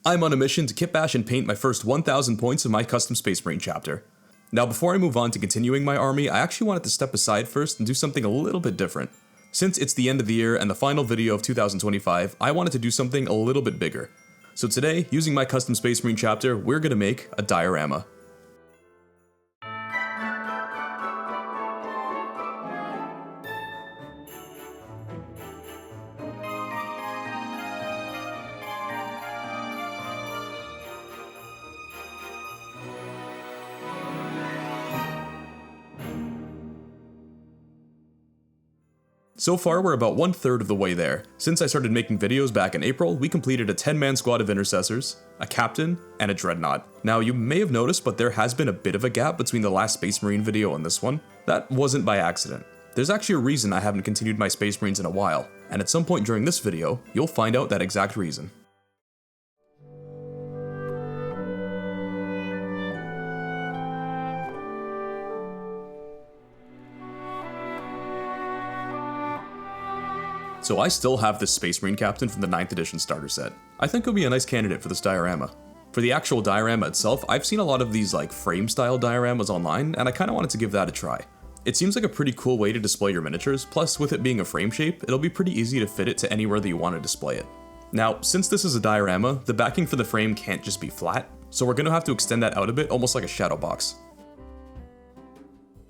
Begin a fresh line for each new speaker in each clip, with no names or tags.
I'm on a mission to kitbash and paint my first 1,000 points of my custom Space Marine chapter. Now before I move on to continuing my army, I actually wanted to step aside first and do something a little bit different. Since it's the end of the year and the final video of 2025, I wanted to do something a little bit bigger. So today, using my custom Space Marine chapter, we're gonna make a diorama. So far, we're about 1/3 of the way there. Since I started making videos back in April, we completed a 10-man squad of intercessors, a captain, and a dreadnought. Now, you may have noticed, but there has been a bit of a gap between the last Space Marine video and this one. That wasn't by accident. There's actually a reason I haven't continued my Space Marines in a while, and at some point during this video, you'll find out that exact reason. So I still have this Space Marine captain from the 9th edition starter set. I think he'll be a nice candidate for this diorama. For the actual diorama itself, I've seen a lot of these frame style dioramas online, and I kinda wanted to give that a try. It seems like a pretty cool way to display your miniatures, plus with it being a frame shape, it'll be pretty easy to fit it to anywhere that you want to display it. Now, since this is a diorama, the backing for the frame can't just be flat, so we're gonna have to extend that out a bit, almost like a shadow box.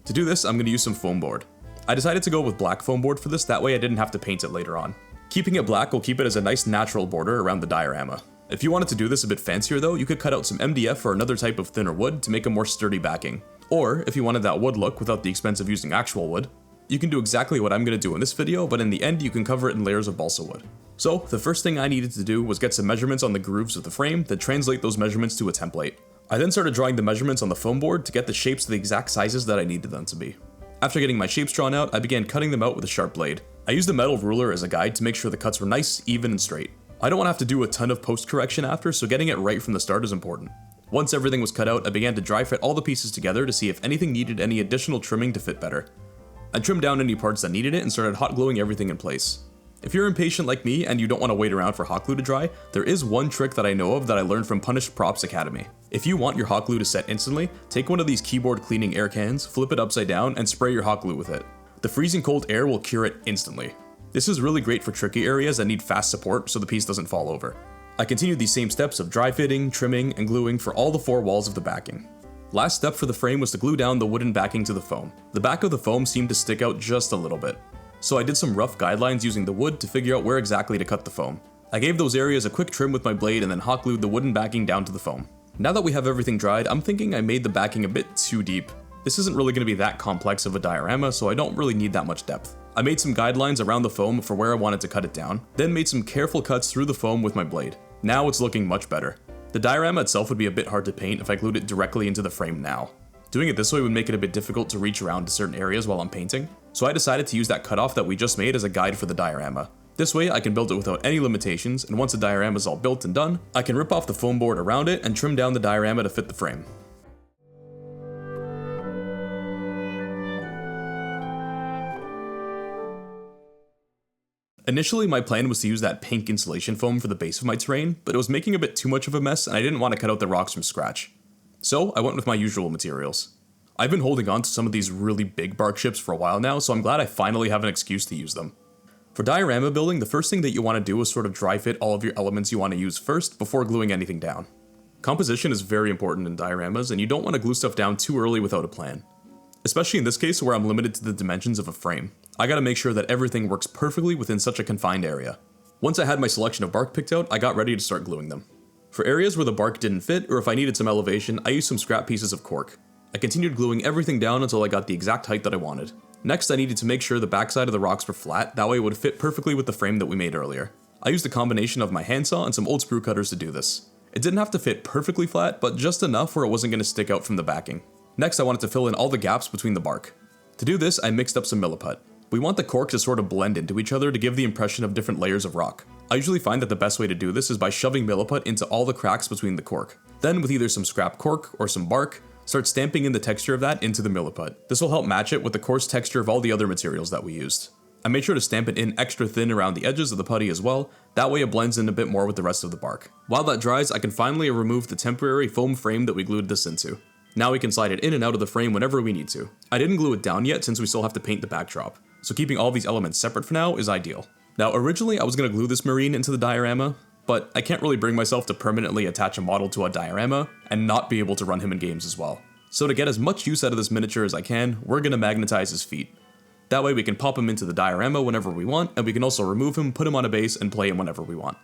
To do this, I'm gonna use some foam board. I decided to go with black foam board for this, that way I didn't have to paint it later on. Keeping it black will keep it as a nice natural border around the diorama. If you wanted to do this a bit fancier though, you could cut out some MDF or another type of thinner wood to make a more sturdy backing. Or, if you wanted that wood look without the expense of using actual wood, you can do exactly what I'm going to do in this video, but in the end you can cover it in layers of balsa wood. So, the first thing I needed to do was get some measurements on the grooves of the frame, then translate those measurements to a template. I then started drawing the measurements on the foam board to get the shapes to the exact sizes that I needed them to be. After getting my shapes drawn out, I began cutting them out with a sharp blade. I used a metal ruler as a guide to make sure the cuts were nice, even, and straight. I don't want to have to do a ton of post-correction after, so getting it right from the start is important. Once everything was cut out, I began to dry fit all the pieces together to see if anything needed any additional trimming to fit better. I trimmed down any parts that needed it and started hot gluing everything in place. If you're impatient like me and you don't want to wait around for hot glue to dry, there is one trick that I know of that I learned from Punished Props Academy. If you want your hot glue to set instantly, take one of these keyboard cleaning air cans, flip it upside down, and spray your hot glue with it. The freezing cold air will cure it instantly. This is really great for tricky areas that need fast support so the piece doesn't fall over. I continued these same steps of dry fitting, trimming, and gluing for all the 4 walls of the backing. Last step for the frame was to glue down the wooden backing to the foam. The back of the foam seemed to stick out just a little bit. So I did some rough guidelines using the wood to figure out where exactly to cut the foam. I gave those areas a quick trim with my blade and then hot glued the wooden backing down to the foam. Now that we have everything dried, I'm thinking I made the backing a bit too deep. This isn't really going to be that complex of a diorama, so I don't really need that much depth. I made some guidelines around the foam for where I wanted to cut it down, then made some careful cuts through the foam with my blade. Now it's looking much better. The diorama itself would be a bit hard to paint if I glued it directly into the frame now. Doing it this way would make it a bit difficult to reach around to certain areas while I'm painting, so I decided to use that cutoff that we just made as a guide for the diorama. This way I can build it without any limitations, and once the diorama is all built and done, I can rip off the foam board around it and trim down the diorama to fit the frame. Initially, my plan was to use that pink insulation foam for the base of my terrain, but it was making a bit too much of a mess and I didn't want to cut out the rocks from scratch. So I went with my usual materials. I've been holding on to some of these really big bark chips for a while now, so I'm glad I finally have an excuse to use them. For diorama building, the first thing that you want to do is sort of dry fit all of your elements you want to use first before gluing anything down. Composition is very important in dioramas, and you don't want to glue stuff down too early without a plan. Especially in this case where I'm limited to the dimensions of a frame. I gotta make sure that everything works perfectly within such a confined area. Once I had my selection of bark picked out, I got ready to start gluing them. For areas where the bark didn't fit, or if I needed some elevation, I used some scrap pieces of cork. I continued gluing everything down until I got the exact height that I wanted. Next, I needed to make sure the backside of the rocks were flat, that way it would fit perfectly with the frame that we made earlier. I used a combination of my handsaw and some old sprue cutters to do this. It didn't have to fit perfectly flat, but just enough where it wasn't going to stick out from the backing. Next, I wanted to fill in all the gaps between the bark. To do this, I mixed up some milliput. We want the cork to sort of blend into each other to give the impression of different layers of rock. I usually find that the best way to do this is by shoving milliput into all the cracks between the cork. Then, with either some scrap cork or some bark, start stamping in the texture of that into the milliput. This will help match it with the coarse texture of all the other materials that we used. I made sure to stamp it in extra thin around the edges of the putty as well, that way it blends in a bit more with the rest of the bark. While that dries, I can finally remove the temporary foam frame that we glued this into. Now we can slide it in and out of the frame whenever we need to. I didn't glue it down yet since we still have to paint the backdrop, so keeping all these elements separate for now is ideal. Now originally I was going to glue this marine into the diorama, but I can't really bring myself to permanently attach a model to a diorama and not be able to run him in games as well. So to get as much use out of this miniature as I can, we're going to magnetize his feet. That way we can pop him into the diorama whenever we want, and we can also remove him, put him on a base, and play him whenever we want.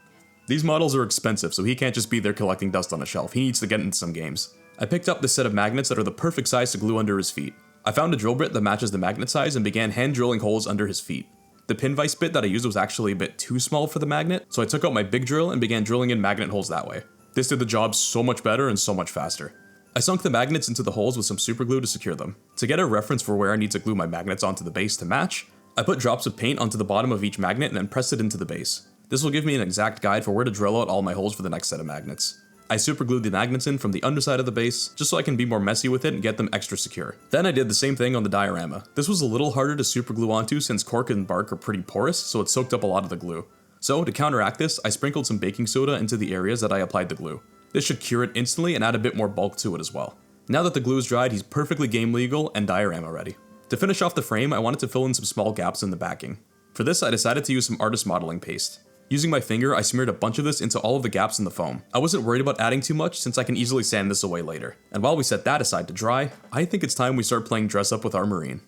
These models are expensive, so he can't just be there collecting dust on a shelf, he needs to get into some games. I picked up this set of magnets that are the perfect size to glue under his feet. I found a drill bit that matches the magnet size and began hand drilling holes under his feet. The pin vise bit that I used was actually a bit too small for the magnet, so I took out my big drill and began drilling in magnet holes that way. This did the job so much better and so much faster. I sunk the magnets into the holes with some super glue to secure them. To get a reference for where I need to glue my magnets onto the base to match, I put drops of paint onto the bottom of each magnet and then pressed it into the base. This will give me an exact guide for where to drill out all my holes for the next set of magnets. I super glued the magnets in from the underside of the base, just so I can be more messy with it and get them extra secure. Then I did the same thing on the diorama. This was a little harder to super glue onto since cork and bark are pretty porous, so it soaked up a lot of the glue. So to counteract this, I sprinkled some baking soda into the areas that I applied the glue. This should cure it instantly and add a bit more bulk to it as well. Now that the glue is dried, he's perfectly game legal and diorama ready. To finish off the frame, I wanted to fill in some small gaps in the backing. For this, I decided to use some artist modeling paste. Using my finger, I smeared a bunch of this into all of the gaps in the foam. I wasn't worried about adding too much since I can easily sand this away later. And while we set that aside to dry, I think it's time we start playing dress up with our marine.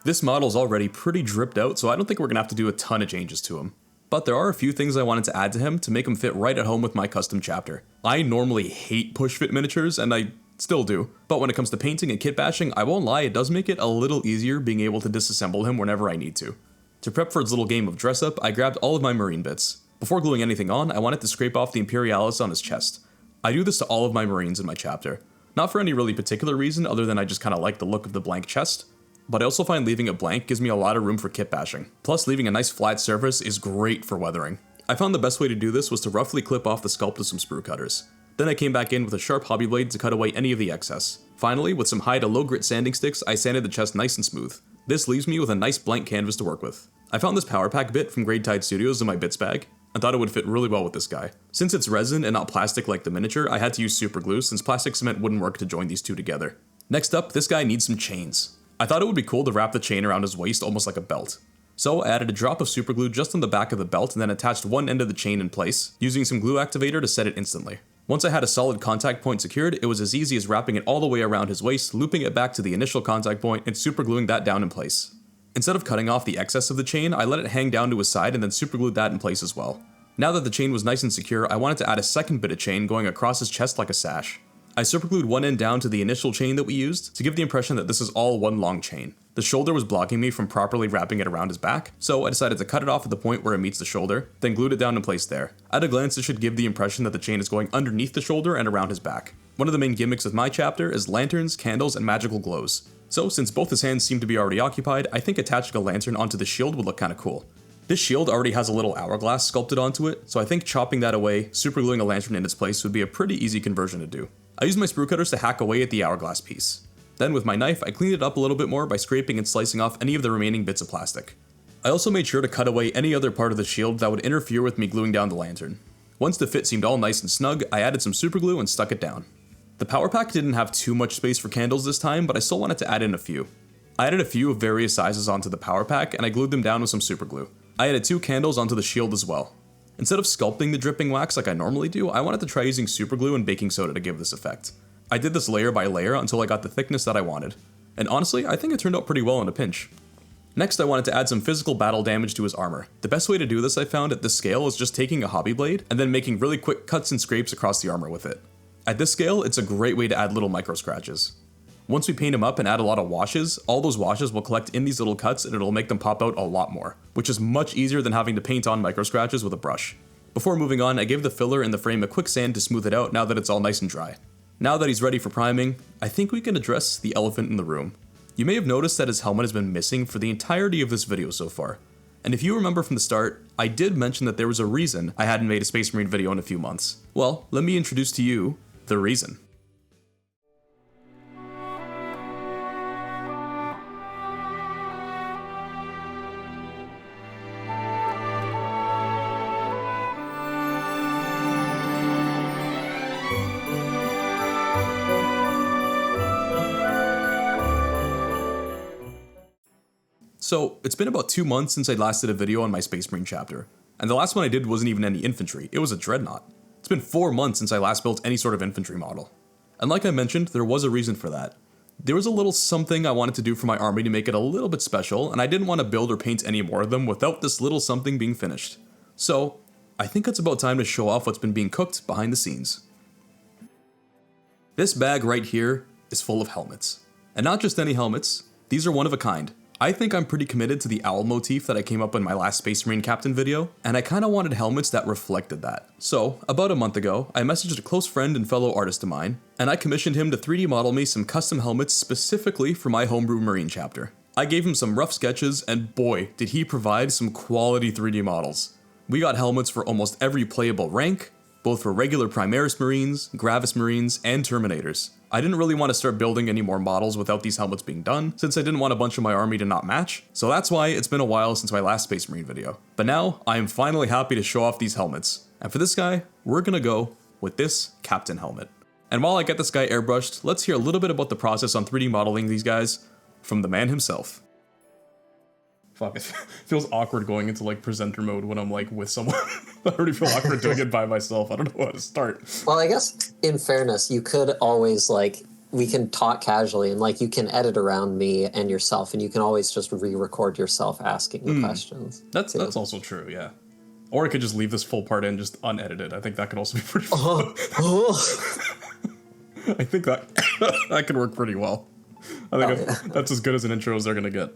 This model's already pretty dripped out, so I don't think we're gonna have to do a ton of changes to him. But there are a few things I wanted to add to him to make him fit right at home with my custom chapter. I normally hate push fit miniatures, and I still do, but when it comes to painting and kit bashing, I won't lie, it does make it a little easier being able to disassemble him whenever I need to. To prep for its little game of dress up, I grabbed all of my marine bits. Before gluing anything on, I wanted to scrape off the Imperialis on his chest. I do this to all of my marines in my chapter. Not for any really particular reason other than I just kinda like the look of the blank chest, but I also find leaving it blank gives me a lot of room for kit bashing. Plus, leaving a nice flat surface is great for weathering. I found the best way to do this was to roughly clip off the sculpt with some sprue cutters. Then I came back in with a sharp hobby blade to cut away any of the excess. Finally, with some high to low grit sanding sticks, I sanded the chest nice and smooth. This leaves me with a nice blank canvas to work with. I found this power pack bit from Grade Tide Studios in my bits bag, and thought it would fit really well with this guy. Since it's resin and not plastic like the miniature, I had to use super glue since plastic cement wouldn't work to join these two together. Next up, this guy needs some chains. I thought it would be cool to wrap the chain around his waist almost like a belt. So I added a drop of super glue just on the back of the belt and then attached one end of the chain in place, using some glue activator to set it instantly. Once I had a solid contact point secured, it was as easy as wrapping it all the way around his waist, looping it back to the initial contact point, and super gluing that down in place. Instead of cutting off the excess of the chain, I let it hang down to his side and then super glued that in place as well. Now that the chain was nice and secure, I wanted to add a second bit of chain going across his chest like a sash. I superglued one end down to the initial chain that we used to give the impression that this is all one long chain. The shoulder was blocking me from properly wrapping it around his back, so I decided to cut it off at the point where it meets the shoulder, then glued it down in place there. At a glance, it should give the impression that the chain is going underneath the shoulder and around his back. One of the main gimmicks of my chapter is lanterns, candles, and magical glows. So since both his hands seem to be already occupied, I think attaching a lantern onto the shield would look kinda cool. This shield already has a little hourglass sculpted onto it, so I think chopping that away, supergluing a lantern in its place would be a pretty easy conversion to do. I used my sprue cutters to hack away at the hourglass piece. Then with my knife, I cleaned it up a little bit more by scraping and slicing off any of the remaining bits of plastic. I also made sure to cut away any other part of the shield that would interfere with me gluing down the lantern. Once the fit seemed all nice and snug, I added some superglue and stuck it down. The power pack didn't have too much space for candles this time, but I still wanted to add in a few. I added a few of various sizes onto the power pack and I glued them down with some superglue. I added 2 candles onto the shield as well. Instead of sculpting the dripping wax like I normally do, I wanted to try using superglue and baking soda to give this effect. I did this layer by layer until I got the thickness that I wanted. And honestly, I think it turned out pretty well in a pinch. Next, I wanted to add some physical battle damage to his armor. The best way to do this I found at this scale is just taking a hobby blade and then making really quick cuts and scrapes across the armor with it. At this scale, it's a great way to add little micro scratches. Once we paint him up and add a lot of washes, all those washes will collect in these little cuts and it'll make them pop out a lot more, which is much easier than having to paint on micro scratches with a brush. Before moving on, I gave the filler in the frame a quick sand to smooth it out now that it's all nice and dry. Now that he's ready for priming, I think we can address the elephant in the room. You may have noticed that his helmet has been missing for the entirety of this video so far. And if you remember from the start, I did mention that there was a reason I hadn't made a Space Marine video in a few months. Well, let me introduce to you The reason. So, it's been about 2 months since I last did a video on my Space Marine chapter, and the last one I did wasn't even any infantry, it was a dreadnought. It's been 4 months since I last built any sort of infantry model. And like I mentioned, there was a reason for that. There was a little something I wanted to do for my army to make it a little bit special, and I didn't want to build or paint any more of them without this little something being finished. So, I think it's about time to show off what's been being cooked behind the scenes. This bag right here is full of helmets. And not just any helmets, these are one of a kind. I think I'm pretty committed to the owl motif that I came up in my last Space Marine Captain video, and I kinda wanted helmets that reflected that. So, about a month ago, I messaged a close friend and fellow artist of mine, and I commissioned him to 3D model me some custom helmets specifically for my homebrew Marine chapter. I gave him some rough sketches, and boy, did he provide some quality 3D models. We got helmets for almost every playable rank, both for regular Primaris Marines, Gravis Marines, and Terminators. I didn't really want to start building any more models without these helmets being done, since I didn't want a bunch of my army to not match, so that's why it's been a while since my last Space Marine video. But now, I am finally happy to show off these helmets. And for this guy, we're gonna go with this Captain helmet. And while I get this guy airbrushed, let's hear a little bit about the process on 3D modeling these guys from the man himself. Fuck, it feels awkward going into like presenter mode when I'm like with someone. I already feel awkward doing it by myself. I don't know how to start.
Well, I guess in fairness, you could always like, we can talk casually and like you can edit around me and yourself and you can always just re-record yourself asking the questions.
That's also true, yeah. Or I could just leave this full part in just unedited. I think that could also be pretty fun. I think that that could work pretty well. I think that's as good as an intro as they're gonna get.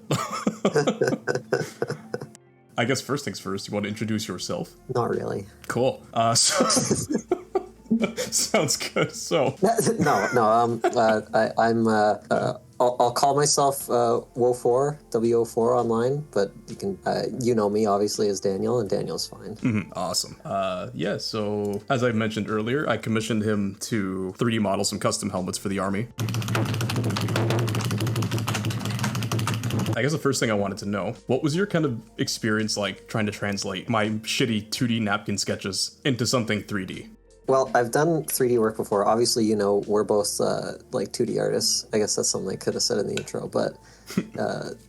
I guess first things first, you want to introduce yourself?
Not really.
Cool. Sounds good. So
I'll call myself WO4, WO4 online, but you can you know me obviously as Daniel, and Daniel's fine.
Mm-hmm. Awesome. Yeah. So as I mentioned earlier, I commissioned him to 3D model some custom helmets for the army. I guess the first thing I wanted to know, what was your kind of experience like trying to translate my shitty 2D napkin sketches into something 3D?
Well, I've done 3D work before. Obviously, you know, we're both like 2D artists. I guess that's something I could have said in the intro, but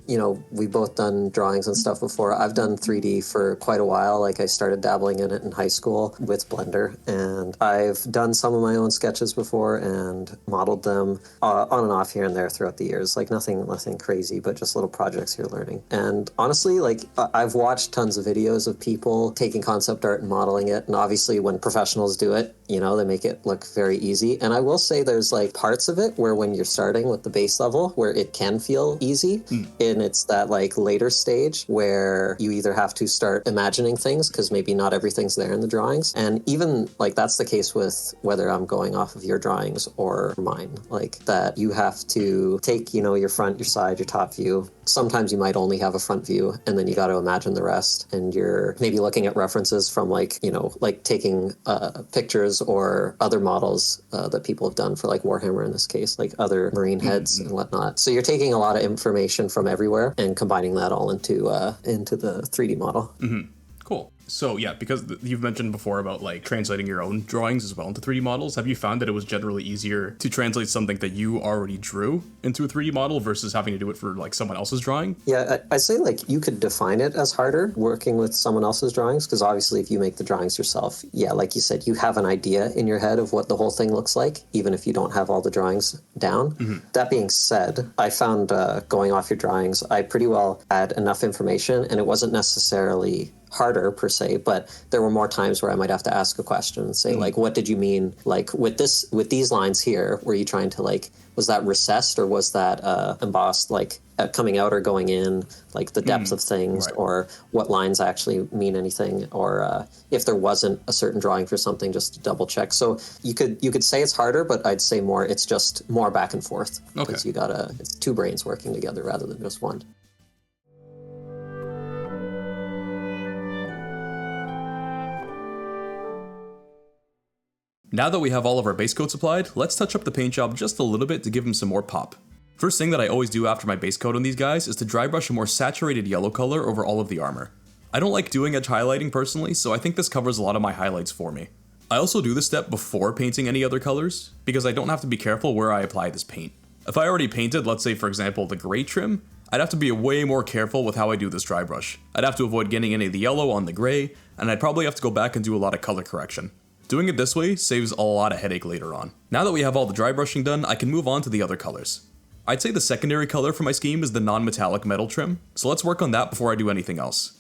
you know, we've both done drawings and stuff before. I've done 3D for quite a while. Like I started dabbling in it in high school with Blender, and I've done some of my own sketches before and modeled them on and off here and there throughout the years. Like nothing crazy, but just little projects you're learning. And honestly, like I've watched tons of videos of people taking concept art and modeling it. And obviously when professionals do it, you know, they make it look very easy. And I will say there's like parts of it where when you're starting with the base level where it can feel easy, and it's that like later stage where you either have to start imagining things because maybe not everything's there in the drawings. And even like that's the case with whether I'm going off of your drawings or mine, like that you have to take, you know, your front, your side, your top view. Sometimes you might only have a front view and then you got to imagine the rest. And you're maybe looking at references from like, you know, like taking pictures or other models that people have done for like Warhammer in this case, like other Marine heads and whatnot. So you're taking a lot of information from everywhere and combining that all into the 3D model.
Mm-hmm. Cool. So yeah, because you've mentioned before about like translating your own drawings as well into 3D models, have you found that it was generally easier to translate something that you already drew into a 3D model versus having to do it for like someone else's drawing?
Yeah, I'd say like you could define it as harder working with someone else's drawings, because obviously if you make the drawings yourself, yeah, like you said, you have an idea in your head of what the whole thing looks like, even if you don't have all the drawings down. Mm-hmm. That being said, I found going off your drawings, I pretty well had enough information, and it wasn't necessarily harder per se, but there were more times where I might have to ask a question and say, like, what did you mean? Like with these lines here, were you trying to like, was that recessed or was that embossed, like coming out or going in, like the depth of things, right, or what lines actually mean anything, or if there wasn't a certain drawing for something, just to double check. So you could say it's harder, but I'd say more, it's just more back and forth, because it's two brains working together rather than just one.
Now that we have all of our base coats applied, let's touch up the paint job just a little bit to give them some more pop. First thing that I always do after my base coat on these guys is to dry brush a more saturated yellow color over all of the armor. I don't like doing edge highlighting personally, so I think this covers a lot of my highlights for me. I also do this step before painting any other colors, because I don't have to be careful where I apply this paint. If I already painted, let's say for example, the gray trim, I'd have to be way more careful with how I do this dry brush. I'd have to avoid getting any of the yellow on the gray, and I'd probably have to go back and do a lot of color correction. Doing it this way saves a lot of headache later on. Now that we have all the dry brushing done, I can move on to the other colors. I'd say the secondary color for my scheme is the non-metallic metal trim, so let's work on that before I do anything else.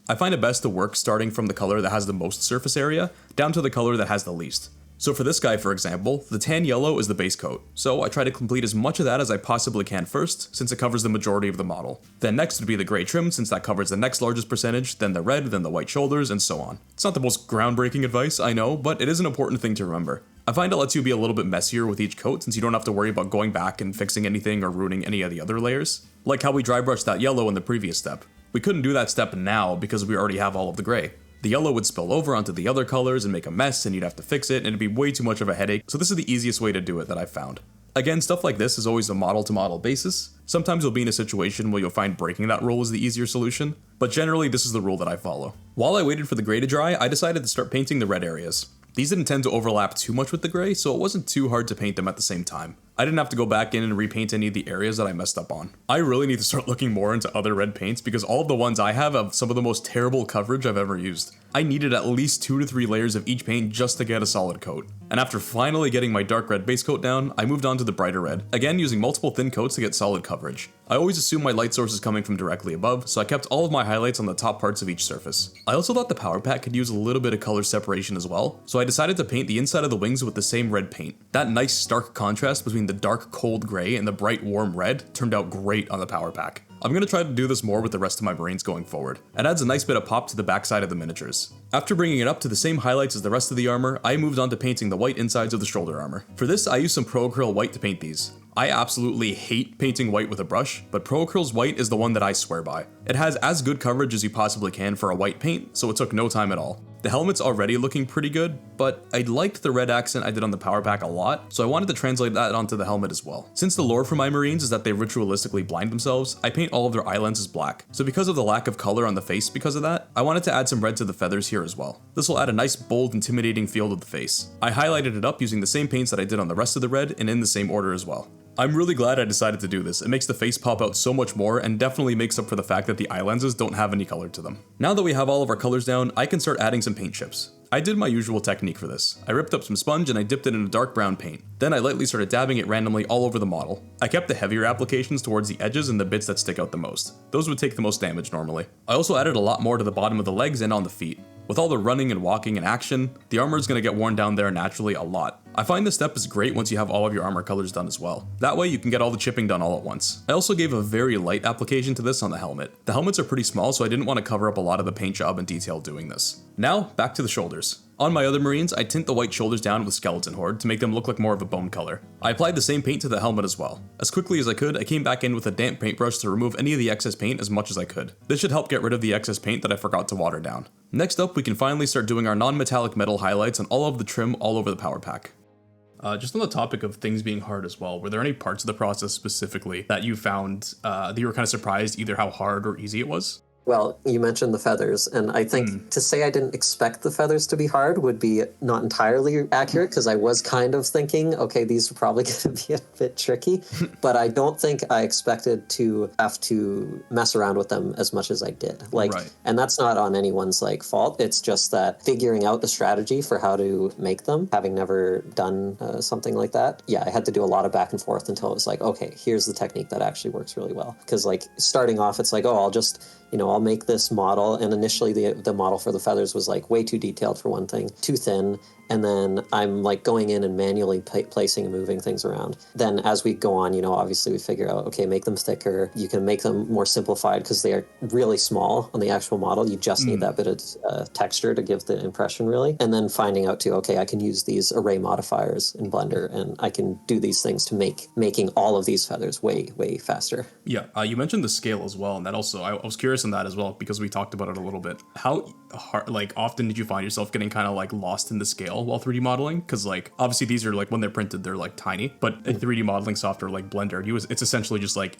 I find it best to work starting from the color that has the most surface area, down to the color that has the least. So for this guy, for example, the tan yellow is the base coat, so I try to complete as much of that as I possibly can first, since it covers the majority of the model. Then next would be the gray trim, since that covers the next largest percentage, then the red, then the white shoulders, and so on. It's not the most groundbreaking advice, I know, but it is an important thing to remember. I find it lets you be a little bit messier with each coat, since you don't have to worry about going back and fixing anything or ruining any of the other layers. Like how we dry brushed that yellow in the previous step. We couldn't do that step now because we already have all of the gray. The yellow would spill over onto the other colors and make a mess, and you'd have to fix it, and it'd be way too much of a headache, so this is the easiest way to do it that I've found. Again, stuff like this is always a model-to-model basis. Sometimes you'll be in a situation where you'll find breaking that rule is the easier solution, but generally this is the rule that I follow. While I waited for the gray to dry, I decided to start painting the red areas. These didn't tend to overlap too much with the gray, so it wasn't too hard to paint them at the same time. I didn't have to go back in and repaint any of the areas that I messed up on. I really need to start looking more into other red paints because all of the ones I have some of the most terrible coverage I've ever used. I needed at least 2 to 3 layers of each paint just to get a solid coat. And after finally getting my dark red base coat down, I moved on to the brighter red, again using multiple thin coats to get solid coverage. I always assume my light source is coming from directly above, so I kept all of my highlights on the top parts of each surface. I also thought the power pack could use a little bit of color separation as well, so I decided to paint the inside of the wings with the same red paint. That nice stark contrast between the dark cold gray and the bright warm red turned out great on the power pack. I'm going to try to do this more with the rest of my Marines going forward. It adds a nice bit of pop to the backside of the miniatures. After bringing it up to the same highlights as the rest of the armor, I moved on to painting the white insides of the shoulder armor. For this, I used some Pro Acryl white to paint these. I absolutely hate painting white with a brush, but Pro Acryl's white is the one that I swear by. It has as good coverage as you possibly can for a white paint, so it took no time at all. The helmet's already looking pretty good, but I liked the red accent I did on the power pack a lot, so I wanted to translate that onto the helmet as well. Since the lore for my Marines is that they ritualistically blind themselves, I paint all of their eye lenses black. So because of the lack of color on the face because of that, I wanted to add some red to the feathers here as well. This will add a nice bold, intimidating feel to the face. I highlighted it up using the same paints that I did on the rest of the red and in the same order as well. I'm really glad I decided to do this. It makes the face pop out so much more and definitely makes up for the fact that the eye lenses don't have any color to them. Now that we have all of our colors down, I can start adding some paint chips. I did my usual technique for this. I ripped up some sponge and I dipped it in a dark brown paint. Then I lightly started dabbing it randomly all over the model. I kept the heavier applications towards the edges and the bits that stick out the most. Those would take the most damage normally. I also added a lot more to the bottom of the legs and on the feet. With all the running and walking and action, the armor is going to get worn down there naturally a lot. I find this step is great once you have all of your armor colors done as well. That way you can get all the chipping done all at once. I also gave a very light application to this on the helmet. The helmets are pretty small, so I didn't want to cover up a lot of the paint job and detail doing this. Now, back to the shoulders. On my other Marines, I tint the white shoulders down with skeleton horde to make them look like more of a bone color. I applied the same paint to the helmet as well. As quickly as I could, I came back in with a damp paintbrush to remove any of the excess paint as much as I could. This should help get rid of the excess paint that I forgot to water down. Next up, we can finally start doing our non-metallic metal highlights on all of the trim all over the power pack. Just on the topic of things being hard as well, were there any parts of the process specifically that you found that you were kind of surprised either how hard or easy it was?
Well, you mentioned the feathers, and I think to say I didn't expect the feathers to be hard would be not entirely accurate, because I was kind of thinking, okay, these are probably going to be a bit tricky, but I don't think I expected to have to mess around with them as much as I did. And that's not on anyone's fault. It's just that figuring out the strategy for how to make them, having never done something like that, yeah, I had to do a lot of back and forth until it was like, okay, here's the technique that actually works really well. Because starting off, it's like, oh, I'll just I'll make this model, and initially the model for the feathers was way too detailed for one thing, too thin, and then I'm going in and manually placing and moving things around. Then as we go on, obviously we figure out, okay, make them thicker. You can make them more simplified because they are really small on the actual model. You just need that bit of texture to give the impression, really. And then finding out too, okay, I can use these array modifiers in Blender, and I can do these things to making all of these feathers way, way faster.
Yeah, you mentioned the scale as well, and that also, I was curious on that as well because we talked about it a little bit. How hard, often did you find yourself getting kind of lost in the scale scale while 3D modeling, because like obviously these are like when they're printed they're like tiny, but a 3D modeling software like Blender, it's essentially just like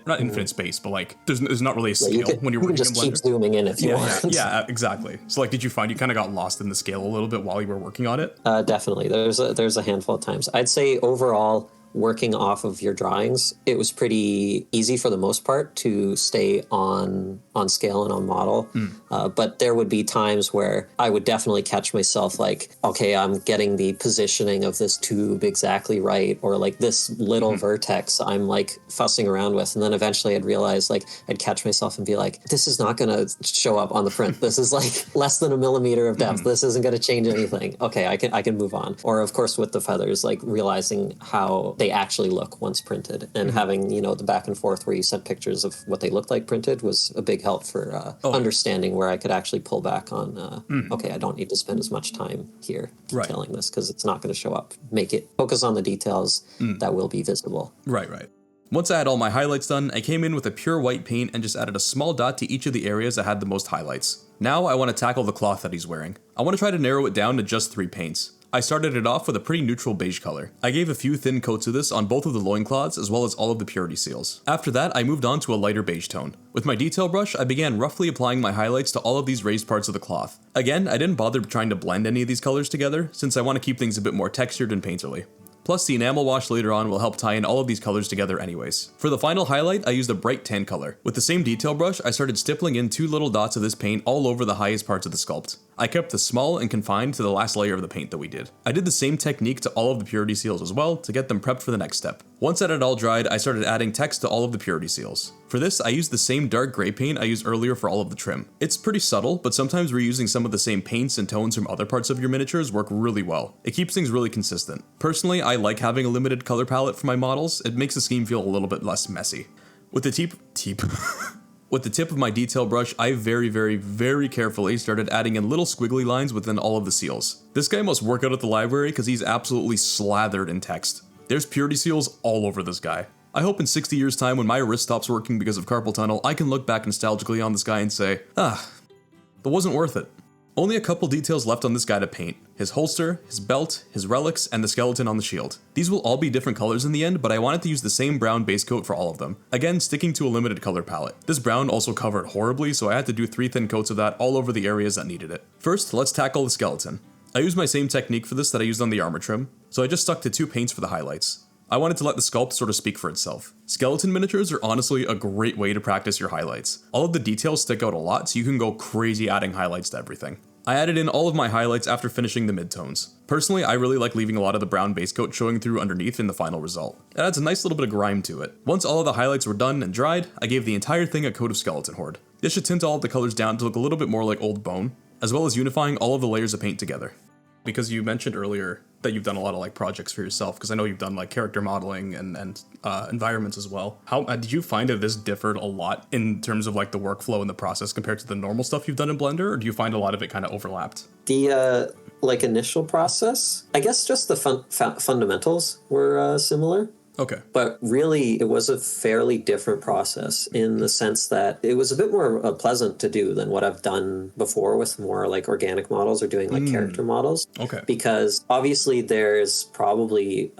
not infinite space, but like there's not really a scale when you're working in Blender.
You can just keep zooming in if you want.
Yeah, exactly. So like, did you find you kind of got lost in the scale a little bit while you were working on it?
Definitely. There's a handful of times. I'd say overall, working off of your drawings, it was pretty easy for the most part to stay on scale and on model. But there would be times where I would definitely catch myself like, okay, I'm getting the positioning of this tube exactly right, or like this little vertex I'm like fussing around with. And then eventually I'd realize, like, I'd catch myself and be like, this is not going to show up on the print. This is like less than a millimeter of depth. This isn't going to change anything. Okay, I can move on. Or of course with the feathers, like realizing how they actually look once printed, and having, you know, the back and forth where you sent pictures of what they looked like printed was a big help for understanding where I could actually pull back on, okay, I don't need to spend as much time here detailing this because it's not going to show up. Make it focus on the details that will be visible.
Right. Once I had all my highlights done, I came in with a pure white paint and just added a small dot to each of the areas that had the most highlights. Now I want to tackle the cloth that he's wearing. I want to try to narrow it down to just 3 paints. I started it off with a pretty neutral beige color. I gave a few thin coats of this on both of the loincloths as well as all of the purity seals. After that, I moved on to a lighter beige tone. With my detail brush, I began roughly applying my highlights to all of these raised parts of the cloth. Again, I didn't bother trying to blend any of these colors together, since I want to keep things a bit more textured and painterly. Plus, the enamel wash later on will help tie in all of these colors together anyways. For the final highlight, I used a bright tan color. With the same detail brush, I started stippling in 2 little dots of this paint all over the highest parts of the sculpt. I kept this small and confined to the last layer of the paint that we did. I did the same technique to all of the purity seals as well to get them prepped for the next step. Once that had all dried, I started adding text to all of the purity seals. For this, I used the same dark gray paint I used earlier for all of the trim. It's pretty subtle, but sometimes reusing some of the same paints and tones from other parts of your miniatures work really well. It keeps things really consistent. Personally, I like having a limited color palette for my models. It makes the scheme feel a little bit less messy. With the With the tip of my detail brush, I very carefully started adding in little squiggly lines within all of the seals. This guy must work out at the library because he's absolutely slathered in text. There's purity seals all over this guy. I hope in 60 years' time when my wrist stops working because of carpal tunnel, I can look back nostalgically on this guy and say, that wasn't worth it. Only a couple details left on this guy to paint. His holster, his belt, his relics, and the skeleton on the shield. These will all be different colors in the end, but I wanted to use the same brown base coat for all of them. Again, sticking to a limited color palette. This brown also covered horribly, so I had to do 3 thin coats of that all over the areas that needed it. First, let's tackle the skeleton. I used my same technique for this that I used on the armor trim, so I just stuck to 2 paints for the highlights. I wanted to let the sculpt sort of speak for itself. Skeleton miniatures are honestly a great way to practice your highlights. All of the details stick out a lot, so you can go crazy adding highlights to everything. I added in all of my highlights after finishing the midtones. Personally, I really like leaving a lot of the brown base coat showing through underneath in the final result. It adds a nice little bit of grime to it. Once all of the highlights were done and dried, I gave the entire thing a coat of skeleton horde. This should tint all of the colors down to look a little bit more like old bone, as well as unifying all of the layers of paint together. Because you mentioned earlier that you've done a lot of like projects for yourself, because I know you've done like character modeling and environments as well. How did you find that this differed a lot in terms of like the workflow and the process compared to the normal stuff you've done in Blender, or do you find a lot of it kind of overlapped?
The like initial process, I guess just the fundamentals were similar.
Okay.
But really, it was a fairly different process in the sense that it was a bit more pleasant to do than what I've done before with more like organic models or doing like character models.
Okay.
Because obviously there's probably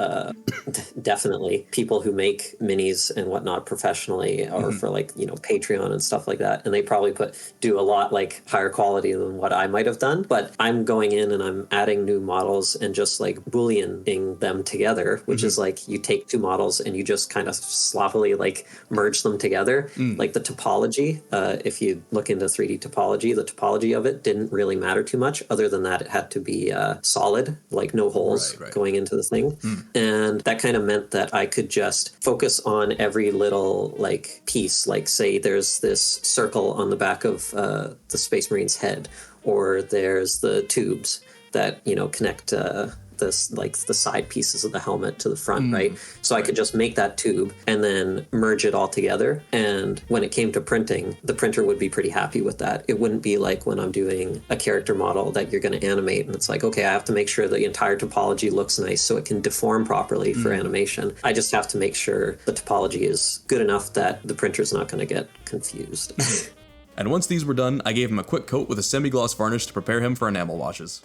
definitely people who make minis and whatnot professionally or for like, you know, Patreon and stuff like that. And they probably do a lot like higher quality than what I might have done. But I'm going in and I'm adding new models and just like Booleaning them together, which is like you take 2 models and you just kind of sloppily like merge them together. Like the topology, if you look into 3D topology, the topology of it didn't really matter too much other than that it had to be solid, like no holes going into the thing. And that kind of meant that I could just focus on every little like piece, like say there's this circle on the back of the Space Marine's head, or there's the tubes that, you know, connect this like the side pieces of the helmet to the front, right? So I could just make that tube and then merge it all together. And when it came to printing, the printer would be pretty happy with that. It wouldn't be like when I'm doing a character model that you're going to animate and it's like, okay, I have to make sure the entire topology looks nice so it can deform properly for animation. I just have to make sure the topology is good enough that the printer's not going to get confused.
And once these were done, I gave him a quick coat with a semi-gloss varnish to prepare him for enamel washes.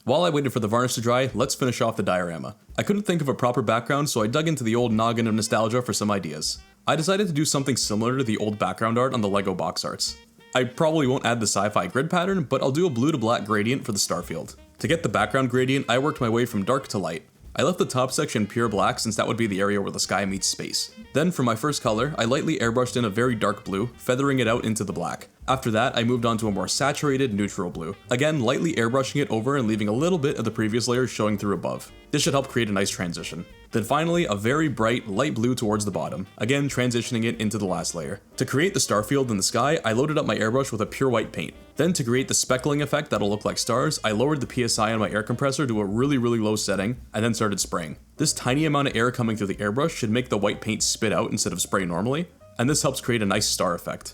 While I waited for the varnish to dry, let's finish off the diorama. I couldn't think of a proper background, so I dug into the old noggin of nostalgia for some ideas. I decided to do something similar to the old background art on the LEGO box arts. I probably won't add the sci-fi grid pattern, but I'll do a blue to black gradient for the starfield. To get the background gradient, I worked my way from dark to light. I left the top section pure black since that would be the area where the sky meets space. Then for my first color, I lightly airbrushed in a very dark blue, feathering it out into the black. After that, I moved on to a more saturated neutral blue. Again, lightly airbrushing it over and leaving a little bit of the previous layer showing through above. This should help create a nice transition. Then finally, a very bright light blue towards the bottom, again transitioning it into the last layer. To create the starfield in the sky, I loaded up my airbrush with a pure white paint. Then to create the speckling effect that'll look like stars, I lowered the PSI on my air compressor to a really low setting, and then started spraying. This tiny amount of air coming through the airbrush should make the white paint spit out instead of spray normally, and this helps create a nice star effect.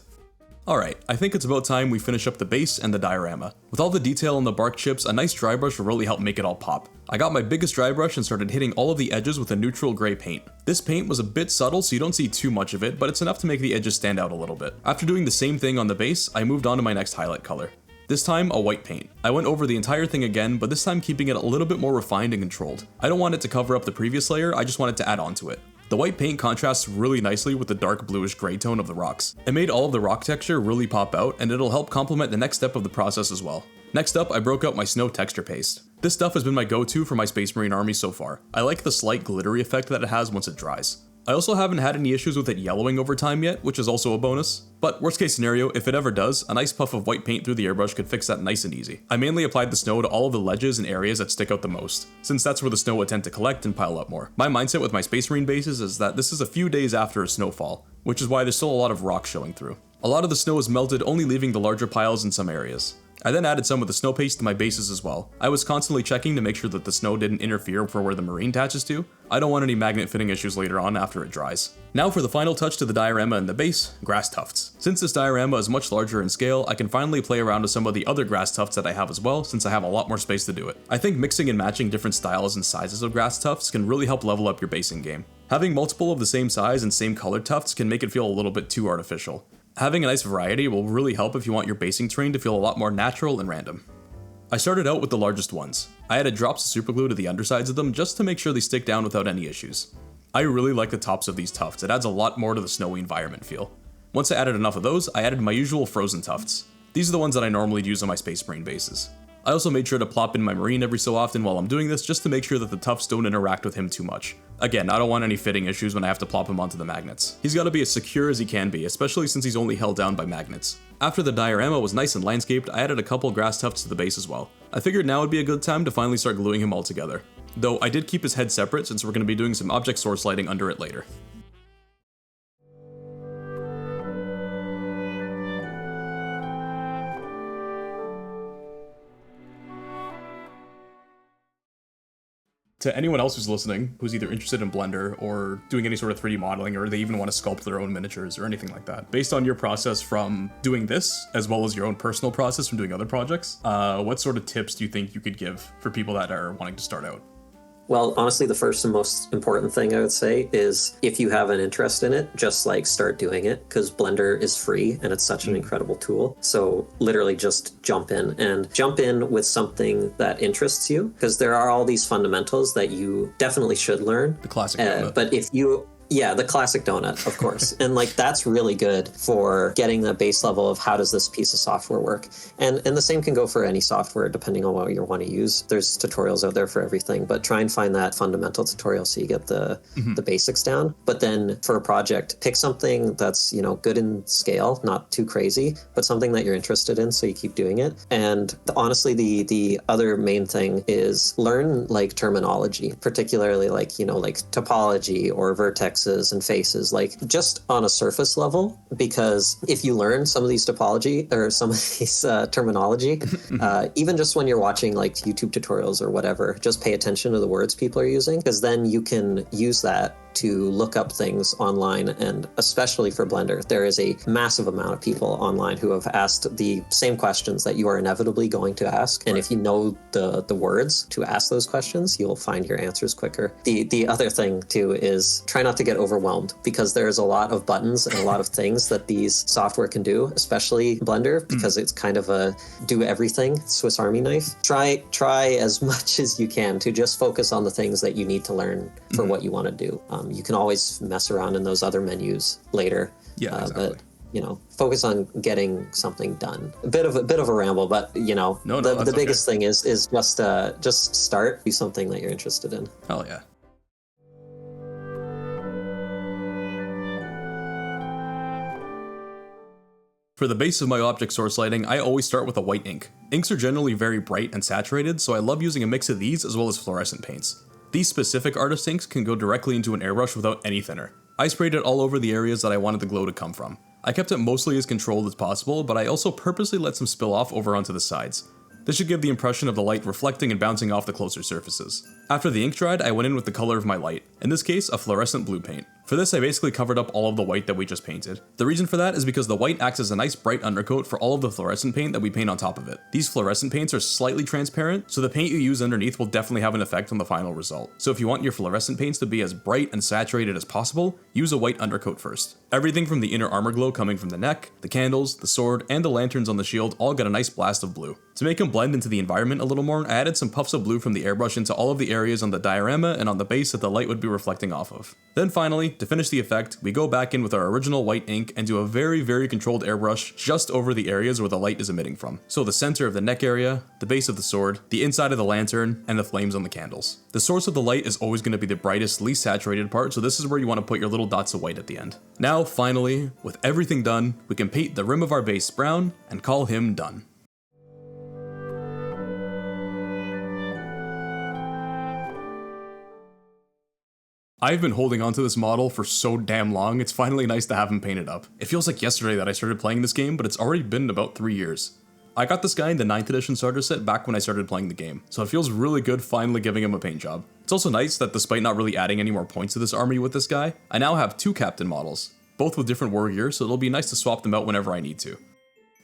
Alright, I think it's about time we finish up the base and the diorama. With all the detail on the bark chips, a nice dry brush will really help make it all pop. I got my biggest dry brush and started hitting all of the edges with a neutral gray paint. This paint was a bit subtle so you don't see too much of it, but it's enough to make the edges stand out a little bit. After doing the same thing on the base, I moved on to my next highlight color. This time, a white paint. I went over the entire thing again, but this time keeping it a little bit more refined and controlled. I don't want it to cover up the previous layer, I just want it to add on to it. The white paint contrasts really nicely with the dark bluish gray tone of the rocks. It made all of the rock texture really pop out, and it'll help complement the next step of the process as well. Next up, I broke out my snow texture paste. This stuff has been my go-to for my Space Marine army so far. I like the slight glittery effect that it has once it dries. I also haven't had any issues with it yellowing over time yet, which is also a bonus. But worst case scenario, if it ever does, a nice puff of white paint through the airbrush could fix that nice and easy. I mainly applied the snow to all of the ledges and areas that stick out the most, since that's where the snow would tend to collect and pile up more. My mindset with my Space Marine bases is that this is a few days after a snowfall, which is why there's still a lot of rock showing through. A lot of the snow is melted, only leaving the larger piles in some areas. I then added some of the snow paste to my bases as well. I was constantly checking to make sure that the snow didn't interfere for where the marine attaches to. I don't want any magnet fitting issues later on after it dries. Now for the final touch to the diorama and the base, grass tufts. Since this diorama is much larger in scale, I can finally play around with some of the other grass tufts that I have as well, since I have a lot more space to do it. I think mixing and matching different styles and sizes of grass tufts can really help level up your basing game. Having multiple of the same size and same colored tufts can make it feel a little bit too artificial. Having a nice variety will really help if you want your basing terrain to feel a lot more natural and random. I started out with the largest ones. I added drops of superglue to the undersides of them just to make sure they stick down without any issues. I really like the tops of these tufts, it adds a lot more to the snowy environment feel. Once I added enough of those, I added my usual frozen tufts. These are the ones that I normally use on my Space Marine bases. I also made sure to plop in my Marine every so often while I'm doing this just to make sure that the tufts don't interact with him too much. Again, I don't want any fitting issues when I have to plop him onto the magnets. He's got to be as secure as he can be, especially since he's only held down by magnets. After the diorama was nice and landscaped, I added a couple grass tufts to the base as well. I figured now would be a good time to finally start gluing him all together. Though I did keep his head separate since we're going to be doing some object source lighting under it later. To anyone else who's listening, who's either interested in Blender or doing any sort of 3D modeling, or they even want to sculpt their own miniatures or anything like that, based on your process from doing this, as well as your own personal process from doing other projects, what sort of tips do you think you could give for people that are wanting to start out?
Well, honestly, the first and most important thing I would say is if you have an interest in it, just like start doing it, because Blender is free and it's such an incredible tool. So literally just jump in with something that interests you, because there are all these fundamentals that you definitely should learn.
The classic donut.
But if you... Yeah, the classic donut, of course. And like that's really good for getting the base level of how does this piece of software work. And the same can go for any software depending on what you want to use. There's tutorials out there for everything, but try and find that fundamental tutorial so you get the basics down. But then for a project, pick something that's, you know, good in scale, not too crazy, but something that you're interested in so you keep doing it. And honestly, the other main thing is learn like terminology, particularly like, you know, like topology or vertex and faces, like just on a surface level, because if you learn some of these topology or some of these terminology, even just when you're watching like YouTube tutorials or whatever, just pay attention to the words people are using, because then you can use that to look up things online, and especially for Blender, there is a massive amount of people online who have asked the same questions that you are inevitably going to ask. And if you know the words to ask those questions, you'll find your answers quicker. The other thing too is try not to get overwhelmed, because there's a lot of buttons and a lot of things that these software can do, especially Blender, because it's kind of a do everything Swiss Army knife. Try as much as you can to just focus on the things that you need to learn for what you want to do. You can always mess around in those other menus later.
Yeah, exactly.
But focus on getting something done. A bit of a ramble, but the biggest thing is just start, do something that you're interested in.
Hell yeah. For the base of my object source lighting, I always start with a white ink. Inks are generally very bright and saturated, so I love using a mix of these as well as fluorescent paints. These specific artist inks can go directly into an airbrush without any thinner. I sprayed it all over the areas that I wanted the glow to come from. I kept it mostly as controlled as possible, but I also purposely let some spill off over onto the sides. This should give the impression of the light reflecting and bouncing off the closer surfaces. After the ink dried, I went in with the color of my light, in this case a fluorescent blue paint. For this, I basically covered up all of the white that we just painted. The reason for that is because the white acts as a nice bright undercoat for all of the fluorescent paint that we paint on top of it. These fluorescent paints are slightly transparent, so the paint you use underneath will definitely have an effect on the final result. So if you want your fluorescent paints to be as bright and saturated as possible, use a white undercoat first. Everything from the inner armor glow coming from the neck, the candles, the sword, and the lanterns on the shield all got a nice blast of blue. To make them blend into the environment a little more, I added some puffs of blue from the airbrush into all of the areas on the diorama and on the base that the light would be reflecting off of. Then finally, to finish the effect, we go back in with our original white ink and do a very, very controlled airbrush just over the areas where the light is emitting from. So the center of the neck area, the base of the sword, the inside of the lantern, and the flames on the candles. The source of the light is always going to be the brightest, least saturated part, so this is where you want to put your little dots of white at the end. Now, finally, with everything done, we can paint the rim of our base brown and call him done. I've been holding onto this model for so damn long, it's finally nice to have him painted up. It feels like yesterday that I started playing this game, but it's already been about 3 years. I got this guy in the 9th edition starter set back when I started playing the game, so it feels really good finally giving him a paint job. It's also nice that despite not really adding any more points to this army with this guy, I now have 2 captain models, both with different war gear, so it'll be nice to swap them out whenever I need to.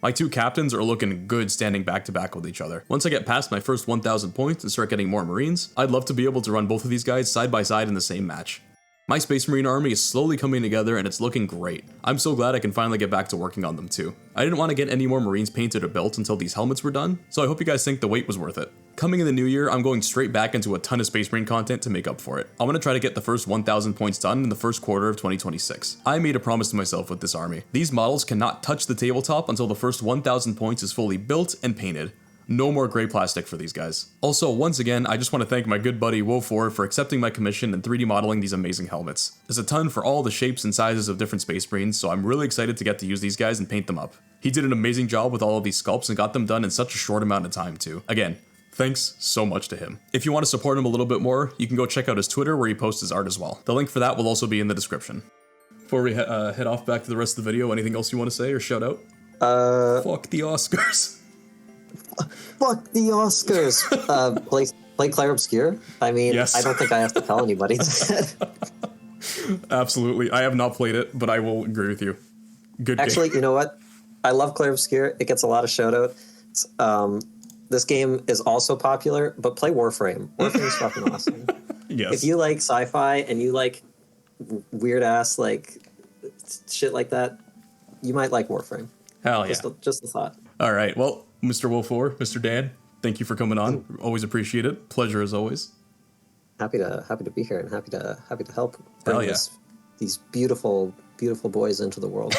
My 2 captains are looking good standing back to back with each other. Once I get past my first 1000 points and start getting more Marines, I'd love to be able to run both of these guys side by side in the same match. My Space Marine army is slowly coming together and it's looking great. I'm so glad I can finally get back to working on them too. I didn't want to get any more Marines painted or built until these helmets were done, so I hope you guys think the wait was worth it. Coming in the new year, I'm going straight back into a ton of Space Marine content to make up for it. I'm going to try to get the first 1000 points done in the first quarter of 2026. I made a promise to myself with this army. These models cannot touch the tabletop until the first 1000 points is fully built and painted. No more gray plastic for these guys. Also, once again, I just want to thank my good buddy Wo4 for accepting my commission and 3D modeling these amazing helmets. There's a ton for all the shapes and sizes of different Space Marines, so I'm really excited to get to use these guys and paint them up. He did an amazing job with all of these sculpts and got them done in such a short amount of time too. Again, thanks so much to him. If you want to support him a little bit more, you can go check out his Twitter where he posts his art as well. The link for that will also be in the description. Before we head off back to the rest of the video, anything else you want to say or shout out? Fuck the Oscars.
Fuck the Oscars. Play Claire Obscure? I mean,
yes.
I don't think I have to tell anybody that.
Absolutely. I have not played it, but I will agree with you. Good
Actually,
game.
You know what? I love Claire Obscure. It gets a lot of shout-out. This game is also popular, but play Warframe. Warframe is fucking awesome.
Yes.
If you like sci-fi and you like weird-ass like shit like that, you might like Warframe.
Hell yeah.
Just a thought.
All right. Well, Mr. Wo4, Mr. Dan, thank you for coming on. Always appreciate it. Pleasure as always.
Happy to be here and happy to help bring these beautiful boys into the world.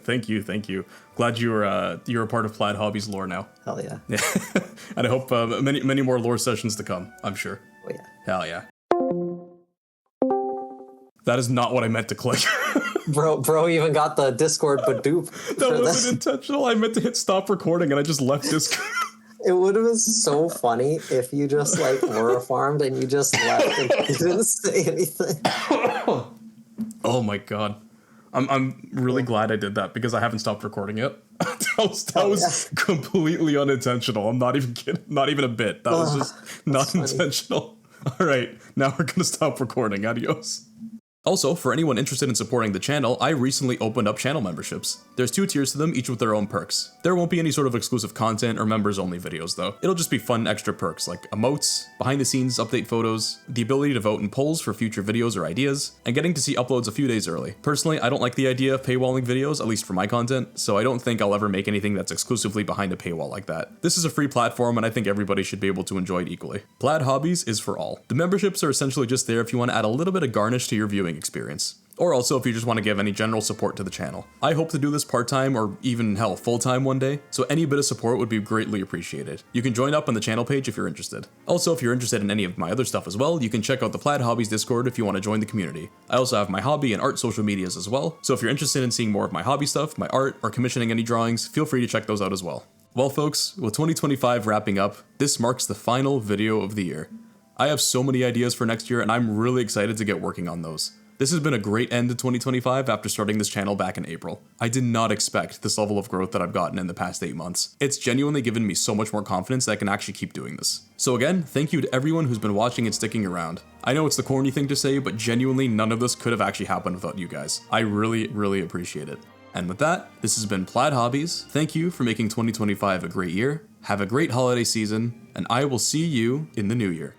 Thank you. Glad you're a part of Plaid Hobbies lore now.
Hell yeah.
And I hope many more lore sessions to come, I'm sure.
Oh yeah.
Hell yeah. That is not what I meant to click.
Bro even got the Discord Badoop.
That wasn't intentional. I meant to hit stop recording and I just left Discord.
It would have been so funny if you just like were farmed and you just left and you didn't say anything.
Oh my god. I'm really glad I did that because I haven't stopped recording yet. that was completely unintentional. I'm not even kidding. Not even a bit. That was just not intentional. All right. Now we're going to stop recording. Adios. Also, for anyone interested in supporting the channel, I recently opened up channel memberships. There's 2 tiers to them, each with their own perks. There won't be any sort of exclusive content or members only videos though. It'll just be fun extra perks like emotes, behind the scenes update photos, the ability to vote in polls for future videos or ideas, and getting to see uploads a few days early. Personally, I don't like the idea of paywalling videos, at least for my content, so I don't think I'll ever make anything that's exclusively behind a paywall like that. This is a free platform and I think everybody should be able to enjoy it equally. Plaid Hobbies is for all. The memberships are essentially just there if you want to add a little bit of garnish to your viewing experience. Or also if you just want to give any general support to the channel. I hope to do this part-time or even hell, full-time one day, so any bit of support would be greatly appreciated. You can join up on the channel page if you're interested. Also, if you're interested in any of my other stuff as well, you can check out the Plaid Hobbies Discord if you want to join the community. I also have my hobby and art social medias as well, so if you're interested in seeing more of my hobby stuff, my art, or commissioning any drawings, feel free to check those out as well. Well folks, with 2025 wrapping up, this marks the final video of the year. I have so many ideas for next year and I'm really excited to get working on those. This has been a great end to 2025 after starting this channel back in April. I did not expect this level of growth that I've gotten in the past 8 months. It's genuinely given me so much more confidence that I can actually keep doing this. So again, thank you to everyone who's been watching and sticking around. I know it's the corny thing to say, but genuinely none of this could have actually happened without you guys. I really appreciate it. And with that, this has been Plaid Hobbies. Thank you for making 2025 a great year. Have a great holiday season, and I will see you in the new year.